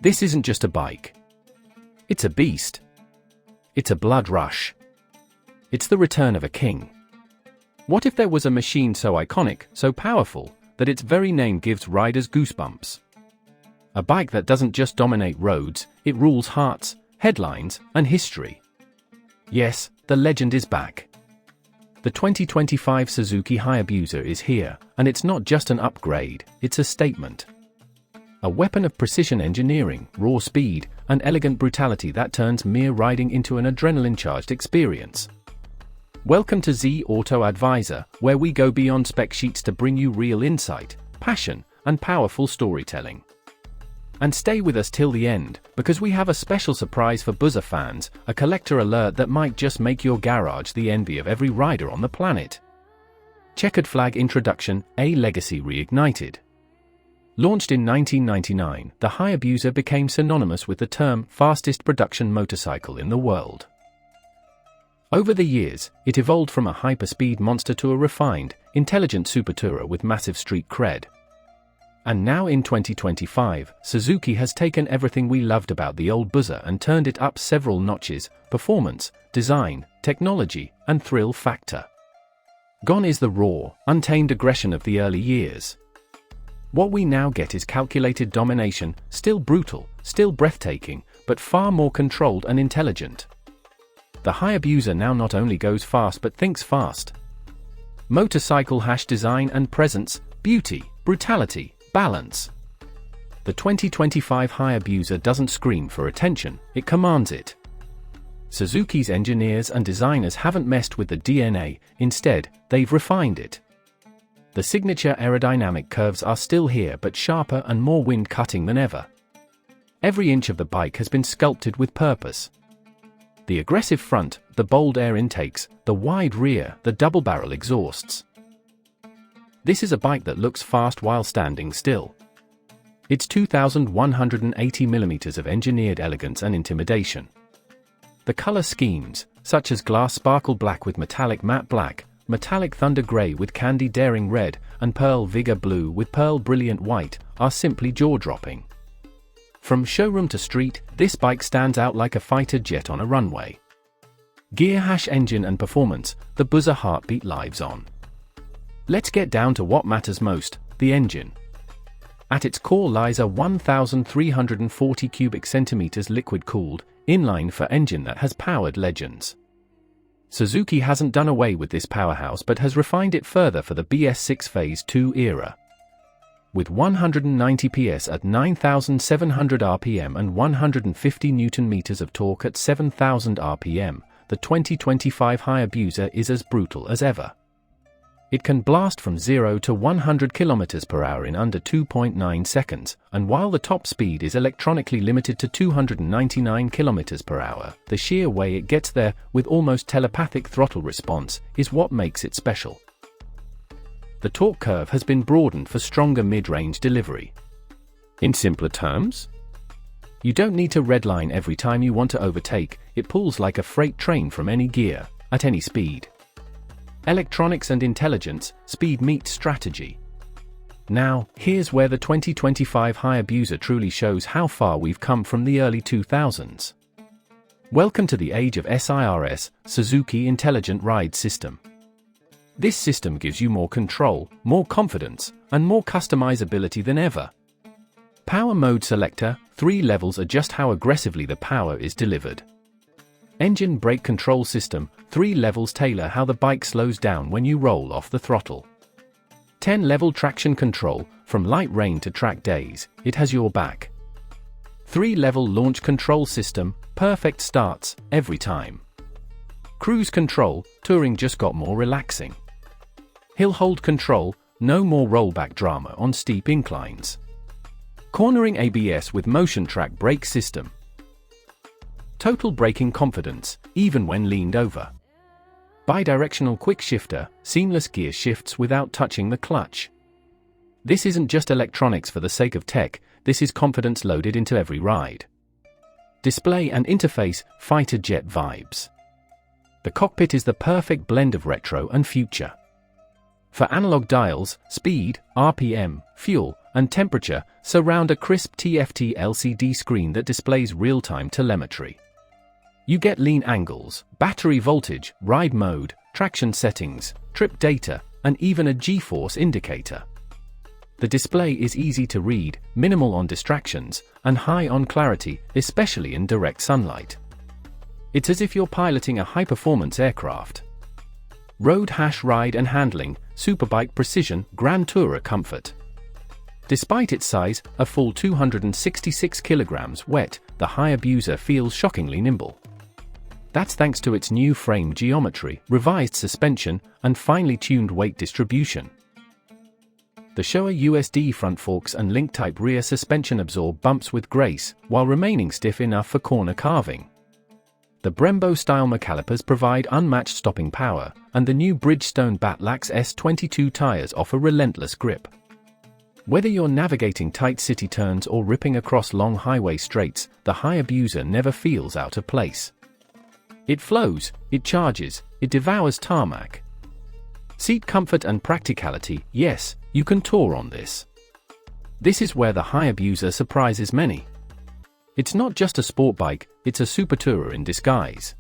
This isn't just a bike. It's a beast. It's a blood rush. It's the return of a king. What if there was a machine so iconic, so powerful, that its very name gives riders goosebumps? A bike that doesn't just dominate roads, it rules hearts, headlines, and history. Yes, the legend is back. The 2025 Suzuki Hayabusa is here, and it's not just an upgrade, it's a statement. A weapon of precision engineering, raw speed, and elegant brutality that turns mere riding into an adrenaline-charged experience. Welcome to Zee Autoadvisor, where we go beyond spec sheets to bring you real insight, passion, and powerful storytelling. And stay with us till the end, because we have a special surprise for Busa fans, a collector alert that might just make your garage the envy of every rider on the planet. Checkered flag introduction, a legacy reignited. Launched in 1999, the Hayabusa became synonymous with the term fastest production motorcycle in the world. Over the years, it evolved from a hyperspeed monster to a refined, intelligent supertourer with massive street cred. And now in 2025, Suzuki has taken everything we loved about the old Busa and turned it up several notches: performance, design, technology, and thrill factor. Gone is the raw, untamed aggression of the early years. What we now get is calculated domination, still brutal, still breathtaking, but far more controlled and intelligent. The Hayabusa now not only goes fast but thinks fast. Motorcycle design and presence, beauty, brutality, balance. The 2025 Hayabusa doesn't scream for attention, it commands it. Suzuki's engineers and designers haven't messed with the DNA, instead, they've refined it. The signature aerodynamic curves are still here but sharper and more wind-cutting than ever. Every inch of the bike has been sculpted with purpose. The aggressive front, the bold air intakes, the wide rear, the double-barrel exhausts. This is a bike that looks fast while standing still. It's 2,180 mm of engineered elegance and intimidation. The color schemes, such as glass sparkle black with metallic matte black, metallic thunder gray with candy daring red, and pearl vigor blue with pearl brilliant white, are simply jaw-dropping. From showroom to street, this bike stands out like a fighter jet on a runway. Gear engine and performance, the Busa heartbeat lives on. Let's get down to what matters most, the engine. At its core lies a 1,340 cubic centimeters liquid-cooled, inline-4 engine that has powered legends. Suzuki hasn't done away with this powerhouse but has refined it further for the BS6 Phase 2 era. With 190 PS at 9,700 RPM and 150 Nm of torque at 7,000 RPM, the 2025 Hayabusa is as brutal as ever. It can blast from 0 to 100 km/h in under 2.9 seconds, and while the top speed is electronically limited to 299 km/h, the sheer way it gets there, with almost telepathic throttle response, is what makes it special. The torque curve has been broadened for stronger mid-range delivery. In simpler terms, you don't need to redline every time you want to overtake, it pulls like a freight train from any gear, at any speed. Electronics and intelligence, speed meets strategy. Now, here's where the 2025 Hayabusa truly shows how far we've come from the early 2000s. Welcome to the age of SIRS, Suzuki Intelligent Ride System. This system gives you more control, more confidence, and more customizability than ever. Power Mode Selector, 3 levels adjust how aggressively the power is delivered. Engine Brake Control System, 3 levels tailor how the bike slows down when you roll off the throttle. 10-level traction control, from light rain to track days, it has your back. 3-level launch control system, perfect starts, every time. Cruise control, touring just got more relaxing. Hill hold control, no more rollback drama on steep inclines. Cornering ABS with motion track brake system. Total braking confidence, even when leaned over. Bidirectional quick shifter, seamless gear shifts without touching the clutch. This isn't just electronics for the sake of tech, this is confidence loaded into every ride. Display and interface, fighter jet vibes. The cockpit is the perfect blend of retro and future. For analog dials, speed, RPM, fuel, and temperature surround a crisp TFT LCD screen that displays real-time telemetry. You get lean angles, battery voltage, ride mode, traction settings, trip data, and even a G-force indicator. The display is easy to read, minimal on distractions, and high on clarity, especially in direct sunlight. It's as if you're piloting a high-performance aircraft. Road ride and handling, Superbike precision, Grand Tourer comfort. Despite its size, a full 266 kilograms wet, the Hayabusa feels shockingly nimble. That's thanks to its new frame geometry, revised suspension, and finely tuned weight distribution. The Showa USD front forks and link-type rear suspension absorb bumps with grace, while remaining stiff enough for corner carving. The Brembo-style calipers provide unmatched stopping power, and the new Bridgestone Batlax S22 tires offer relentless grip. Whether you're navigating tight city turns or ripping across long highway straights, the Hayabusa never feels out of place. It flows, it charges, it devours tarmac. Seat comfort and practicality, yes, you can tour on this. This is where the Hayabusa surprises many. It's not just a sport bike, it's a super tourer in disguise.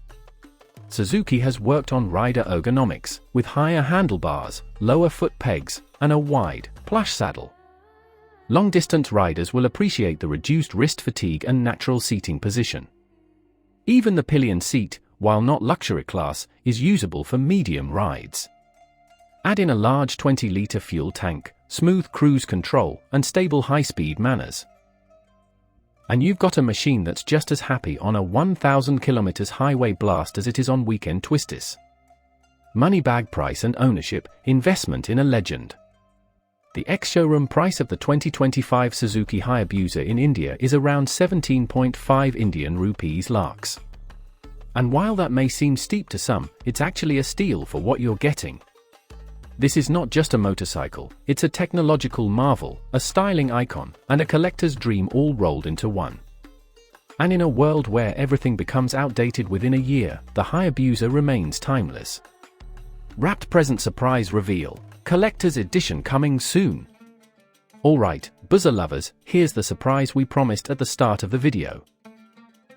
Suzuki has worked on rider ergonomics, with higher handlebars, lower foot pegs, and a wide, plush saddle. Long-distance riders will appreciate the reduced wrist fatigue and natural seating position. Even the pillion seat, while not luxury class, is usable for medium rides. Add in a large 20-liter fuel tank, smooth cruise control, and stable high-speed manners. And you've got a machine that's just as happy on a 1,000 km highway blast as it is on weekend twisties. Money bag price and ownership, investment in a legend. The ex-showroom price of the 2025 Suzuki Hayabusa in India is around 17.5 Indian rupees lakhs. And while that may seem steep to some, it's actually a steal for what you're getting. This is not just a motorcycle, it's a technological marvel, a styling icon, and a collector's dream all rolled into one. And in a world where everything becomes outdated within a year, the Hayabusa remains timeless. Wrapped present surprise reveal, collector's edition coming soon. Alright, buzzer lovers, here's the surprise we promised at the start of the video.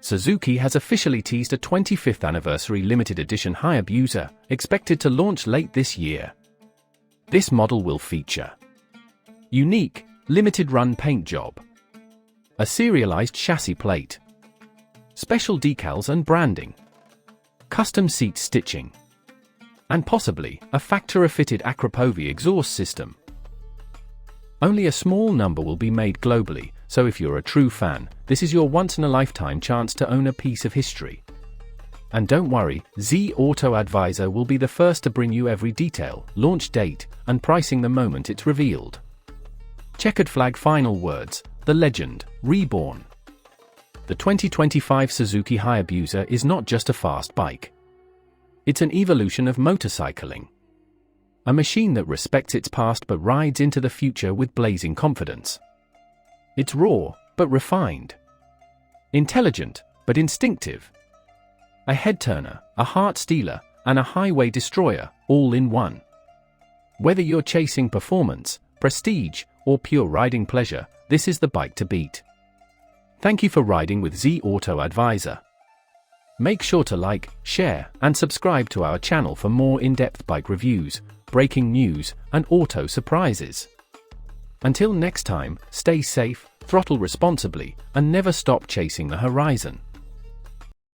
Suzuki has officially teased a 25th anniversary limited edition Hayabusa, expected to launch late this year. This model will feature unique, limited-run paint job, a serialized chassis plate, special decals and branding, custom seat stitching, and possibly a factory-fitted Akrapovi exhaust system. Only a small number will be made globally, so if you're a true fan, this is your once-in-a-lifetime chance to own a piece of history. And don't worry, Zee Autoadvisor will be the first to bring you every detail, launch date, and pricing the moment it's revealed. Checkered flag final words, the legend, reborn. The 2025 Suzuki Hayabusa is not just a fast bike. It's an evolution of motorcycling. A machine that respects its past but rides into the future with blazing confidence. It's raw, but refined. Intelligent, but instinctive. A head-turner, a heart-stealer, and a highway destroyer, all in one. Whether you're chasing performance, prestige, or pure riding pleasure, this is the bike to beat. Thank you for riding with Zee Autoadvisor. Make sure to like, share, and subscribe to our channel for more in-depth bike reviews, breaking news, and auto surprises. Until next time, stay safe, throttle responsibly, and never stop chasing the horizon.